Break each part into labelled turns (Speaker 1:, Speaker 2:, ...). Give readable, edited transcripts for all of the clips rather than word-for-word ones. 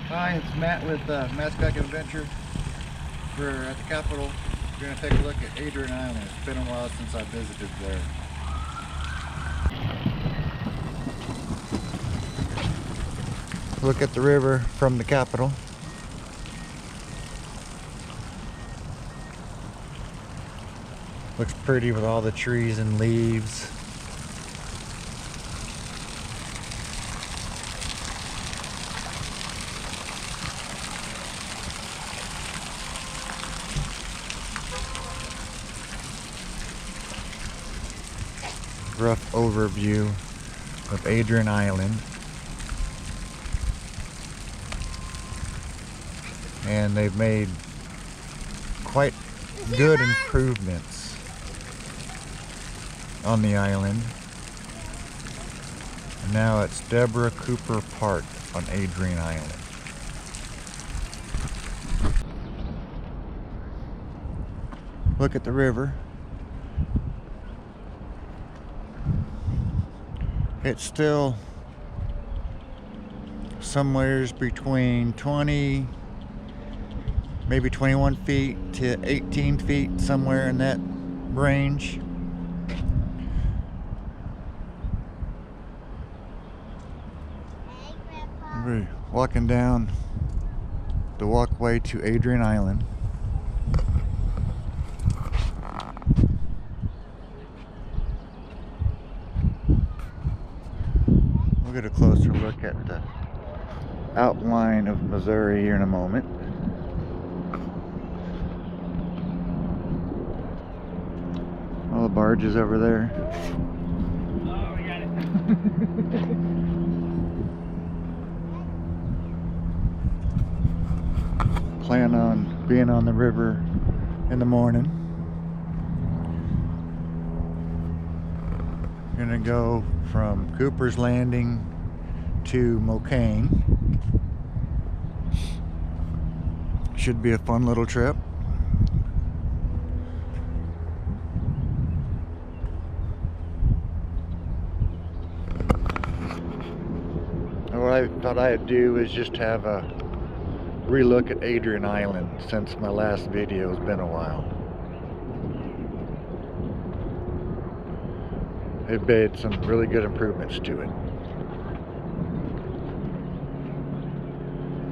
Speaker 1: Hi, it's Matt with Matt's Kayaking Adventure. We're at the Capitol. We're going to take a look at Adrian Island. It's been a while since I visited there. Look at the river from the Capitol. Looks pretty with all the trees and leaves. Rough overview of Adrian Island, and they've made quite good improvements on the island. And now it's Deborah Cooper Park on Adrian Island. Look at the river. It's still somewhere between 20, maybe 21 feet to 18 feet, somewhere in that range. We're walking down the walkway to Adrian Island. We'll get a closer look at the outline of Missouri here in a moment. All the barges over there.
Speaker 2: Oh, we got it.
Speaker 1: Plan on being on the river in the morning. Gonna go from Cooper's Landing to MKA-Matt. Should be a fun little trip. What I thought I'd do is just have a relook at Adrian Island, since my last video has been a while. They've made some really good improvements to it.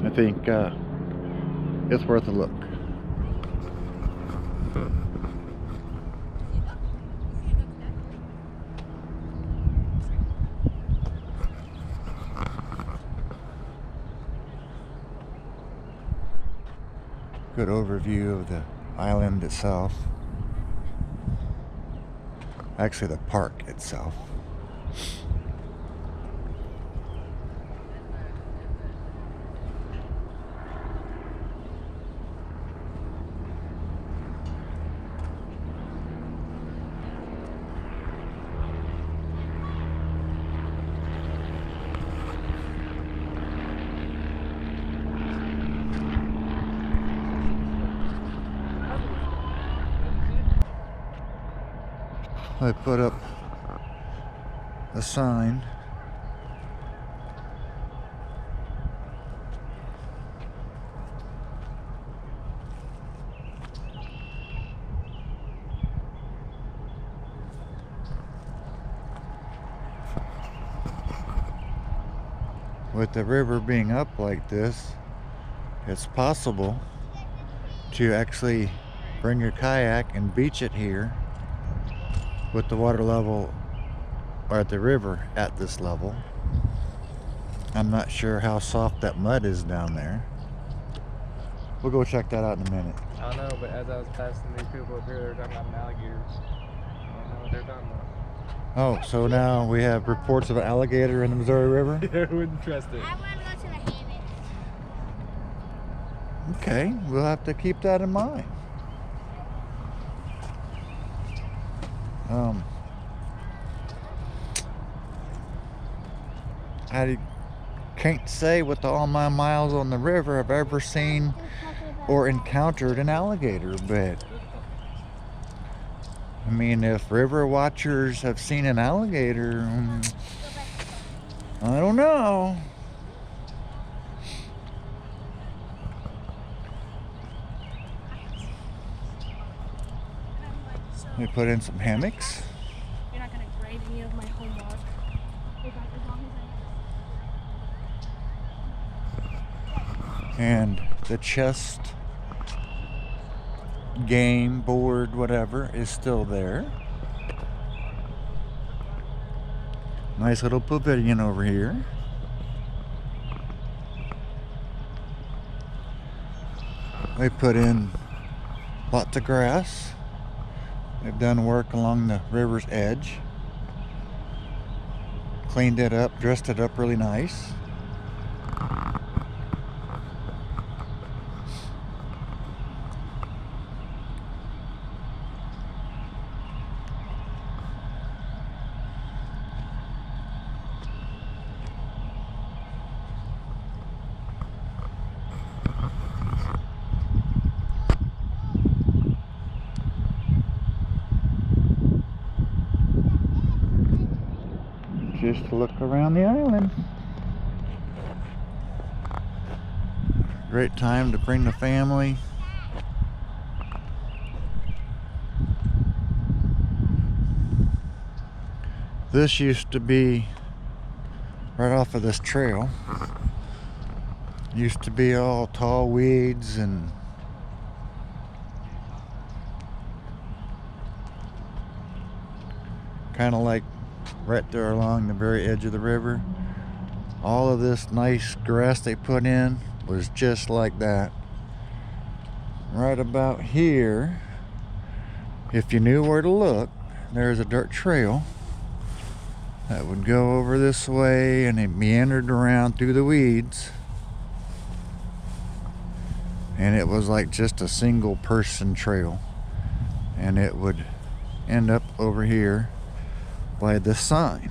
Speaker 1: I think it's worth a look. Good overview of the island itself. Actually, the park itself. I put up a sign. With the river being up like this, it's possible to actually bring your kayak and beach it here with the water level, or at the river at this level. I'm not sure how soft that mud is down there. We'll go check that out in a minute.
Speaker 2: I don't know, but as I was passing these people up here, they were talking about alligators. I don't know what they're talking about.
Speaker 1: Oh, so now we have reports of an alligator in the Missouri River?
Speaker 2: I wouldn't trust it.
Speaker 3: I want to go to the hammocks.
Speaker 1: Okay, we'll have to keep that in mind. I can't say with all my miles on the river I've ever seen or encountered an alligator, but I mean, if river watchers have seen an alligator, I don't know. They put in some hammocks.
Speaker 3: You're not gonna grade any of my homework. As long as
Speaker 1: And the chest game board, whatever, is still there. Nice little pavilion over here. They put in lots of grass. They've done work along the river's edge. Cleaned it up, dressed it up really nice. Just to look around the island. Great time to bring the family. This used to be right off of this trail. Used to be all tall weeds and kind of like right there along the very edge of the river. All of this nice grass they put in was just like that. Right about here, if you knew where to look, there's a dirt trail that would go over this way and it meandered around through the weeds. And it was like just a single person trail. And it would end up over here by the sign.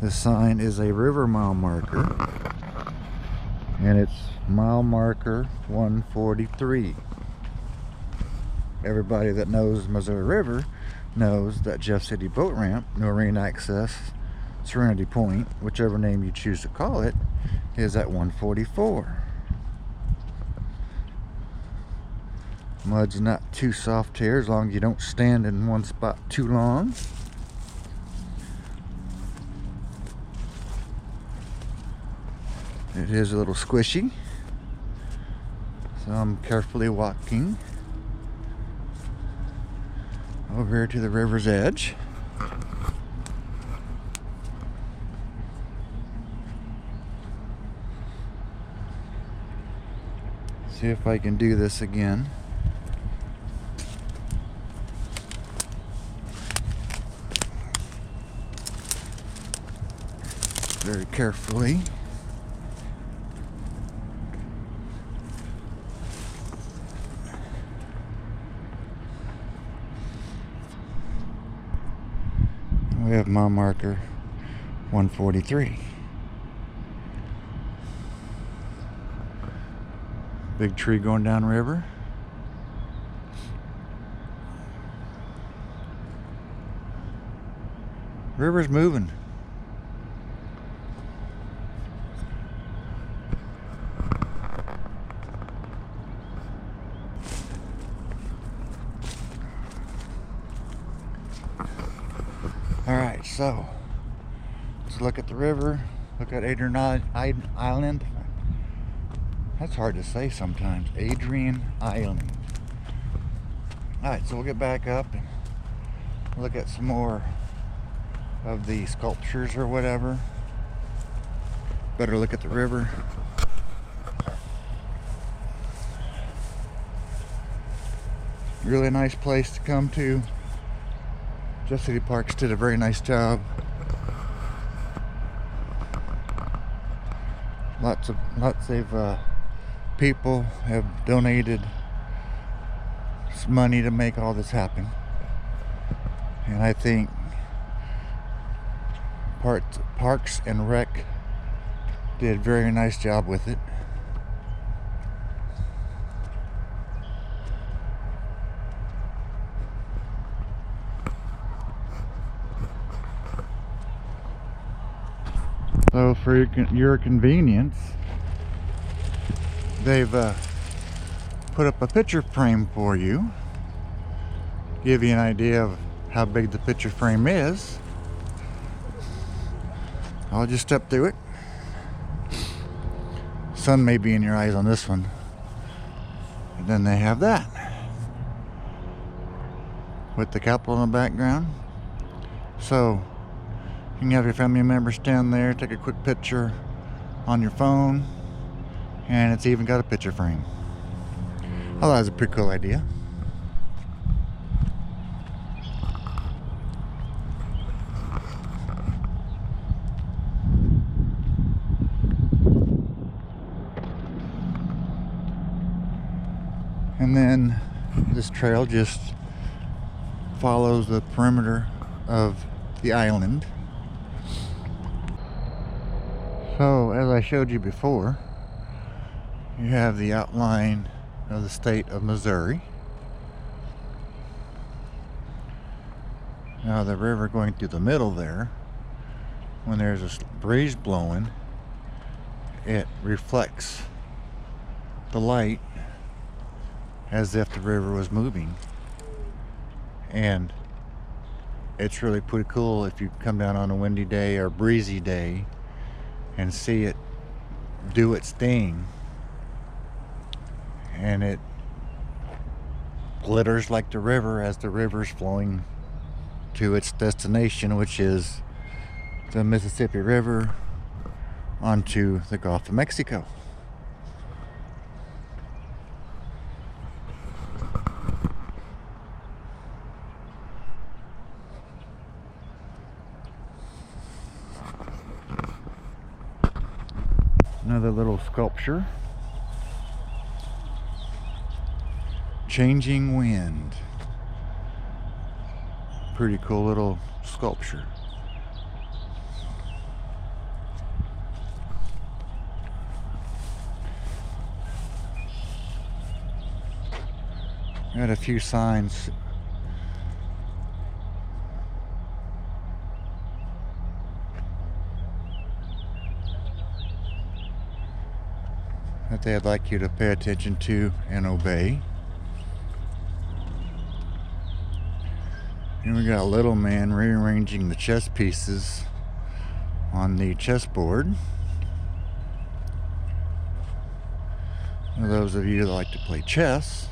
Speaker 1: The sign is a river mile marker, and it's mile marker 143. Everybody that knows Missouri River knows that Jeff City Boat Ramp, Marine Access, Serenity Point, whichever name you choose to call it, is at 144. Mud's not too soft here as long as you don't stand in one spot too long. It is a little squishy, so I'm carefully walking over here to the river's edge. See if I can do this again. Very carefully. We have mile marker 143. Big tree going down river. River's moving. Alright, so let's look at the river, look at Adrian Island. That's hard to say sometimes. Adrian Island. Alright, so we'll get back up and look at some more of the sculptures or whatever. Better look at the river. Really nice place to come to. Jeff City Parks did a very nice job. Lots of people have donated some money to make all this happen, and I think Parks and Rec did a very nice job with it. So for your convenience, they've put up a picture frame for you give you an idea of how big the picture frame is, I'll just step through it. Sun may be in your eyes on this one. And then they have that with the Capitol in the background. So you can have your family members stand there, take a quick picture on your phone, and it's even got a picture frame. Oh, that's a pretty cool idea. And then this trail just follows the perimeter of the island. So, as I showed you before, you have the outline of the state of Missouri. Now the river going through the middle there, when there's a breeze blowing, it reflects the light as if the river was moving. And it's really pretty cool if you come down on a windy day or breezy day and see it do its thing, and it glitters like the river as the river's flowing to its destination, which is the Mississippi River onto the Gulf of Mexico. Another little sculpture. Changing Wind. Pretty cool little sculpture. Got a few signs. That they'd like you to pay attention to and obey. And we got a little man rearranging the chess pieces on the chessboard. For those of you that like to play chess,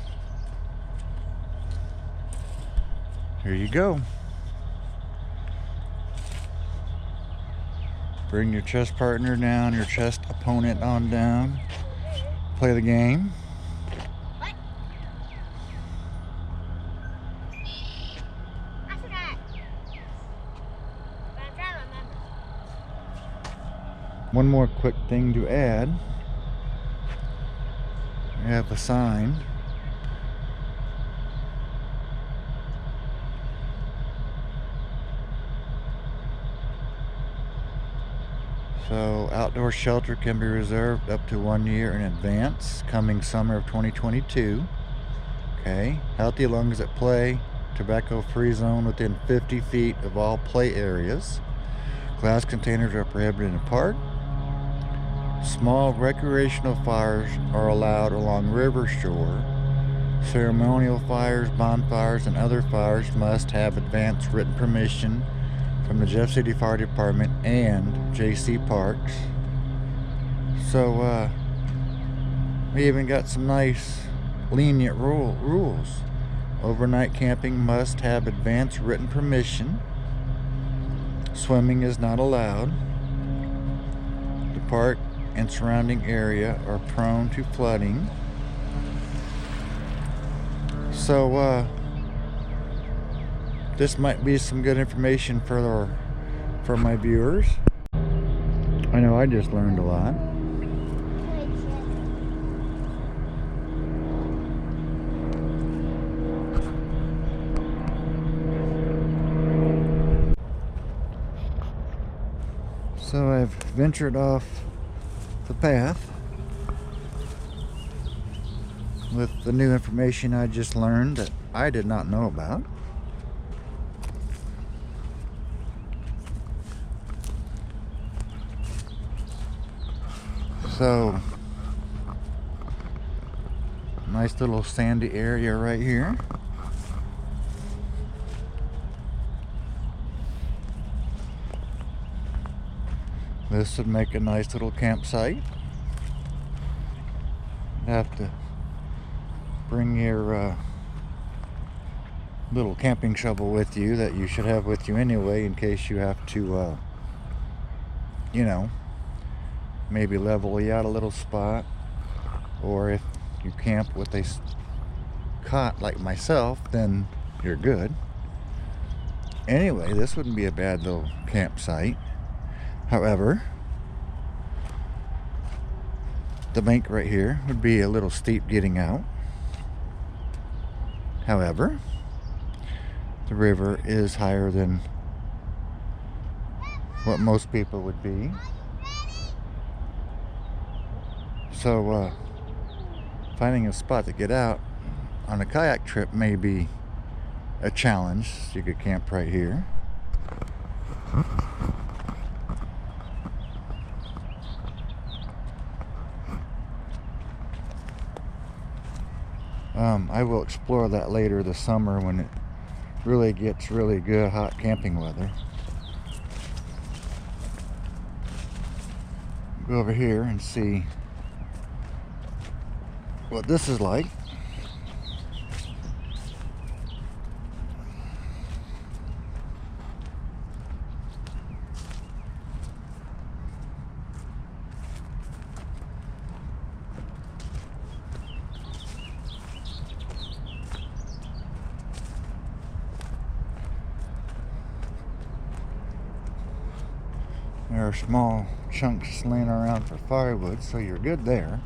Speaker 1: here you go. Bring your chess partner down, your chess opponent on down. Play the game.
Speaker 4: What? I forgot. But I'm trying to remember.
Speaker 1: One more quick thing to add. We have a sign. So, outdoor shelter can be reserved up to 1 year in advance, coming summer of 2022. Okay, healthy lungs at play, tobacco-free zone within 50 feet of all play areas. Glass containers are prohibited in park. Small recreational fires are allowed along river shore. Ceremonial fires, bonfires, and other fires must have advance written permission from the Jeff City Fire Department and JC Parks. So we even got some nice lenient rules. Overnight camping must have advance written permission. Swimming is not allowed. The park and surrounding area are prone to flooding. So this might be some good information for my viewers. I know I just learned a lot. So I've ventured off the path with the new information I just learned that I did not know about. So, nice little sandy area right here. This would make a nice little campsite. You have to bring your little camping shovel with you that you should have with you anyway, in case you have to you know, maybe level out a little spot, or if you camp with a cot like myself, then you're good. Anyway, this wouldn't be a bad little campsite. However, the bank right here would be a little steep getting out. However, the river is higher than what most people would be. So finding a spot to get out on a kayak trip may be a challenge. You could camp right here. I will explore that later this summer when it really gets really good hot camping weather. Go over here and see what this is like. There are small chunks laying around for firewood, so you're good there.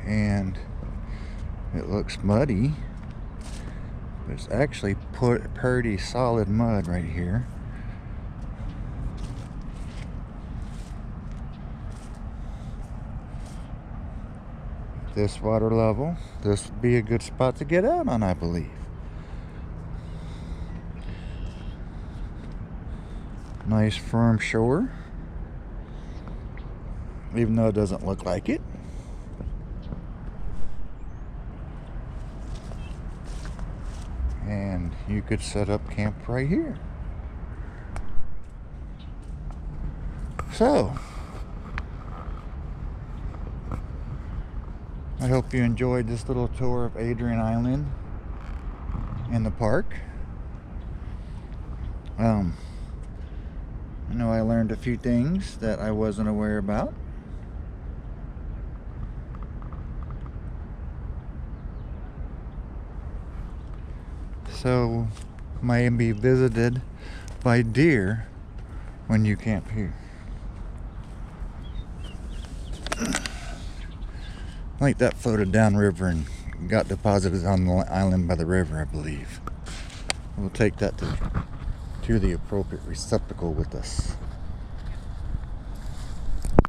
Speaker 1: And it looks muddy, but it's actually pretty solid mud right here. This water level, this would be a good spot to get out on, I believe. Nice firm shore, even though it doesn't look like it. And you could set up camp right here. So, I hope you enjoyed this little tour of Adrian Island and the park. I know I learned a few things that I wasn't aware about. So, may be visited by deer when you camp here. I think that floated downriver and got deposited on the island by the river, I believe. We'll take that to the appropriate receptacle with us.